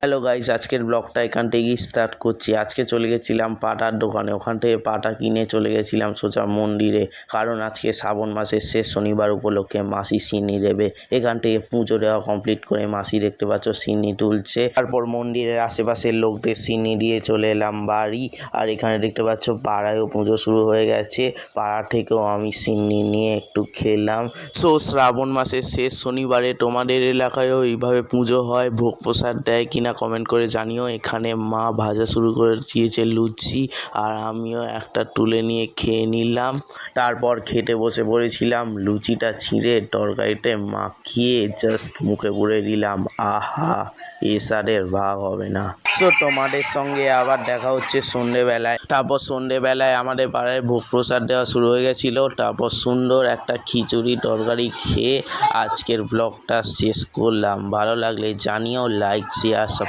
Hello guys, আজকের ব্লগটা এখান থেকেই স্টার্ট করছি। আজকে চলে গেছিলাম পাটার দোকানে, ওখান থেকে পাটা কিনে চলে গেছিলাম সোজা মন্দিরে, কারণ আজকে শ্রাবণ মাসের শেষ শনিবার উপলক্ষে মাসি সিন্নি দেবে। এখান থেকে পুজো দেওয়া কমপ্লিট করে মাসি দেখতে পাচ্ছ সিন্নি তুলছে। তারপর মন্দিরের আশেপাশের লোকদের সিন্নি দিয়ে চলে এলাম বাড়ি। আর এখানে দেখতে পাচ্ছ পাড়ায়ও পুজো শুরু হয়ে গেছে, পাড়া থেকেও আমি সিন্নি নিয়ে একটু খেলাম। সো শ্রাবণ মাসের শেষ শনিবারে তোমাদের এলাকায়ও এইভাবে পুজো হয়, ভোগ প্রসাদ দেয় কিনা কমেন্ট করে জানিও। এখানে মা ভাজা শুরু করে দিয়েছে লুচি, আর আমিও একটা তুলে নিয়ে খেয়ে নিলাম। তারপর খেতে বসে পড়েছিলাম, লুচিটা ছিঁড়ে তরকারিতে মাখিয়ে জাস্ট মুখে পুরে দিলাম। আহা, এসারের ভাগ হবে না। সো তোমাদের সঙ্গে আবার দেখা হচ্ছে সন্ধেবেলায়। তারপর সন্ধেবেলায় আমাদের পাড়ায় ভোগ প্রসাদ দেওয়া শুরু হয়ে গেছিলো। তারপর সুন্দর একটা খিচুড়ি তরকারি খেয়ে আজকের ব্লগটা শেষ করলাম। ভালো লাগলে জানিও, লাইক শেয়ার সাবস্ক্রাইব।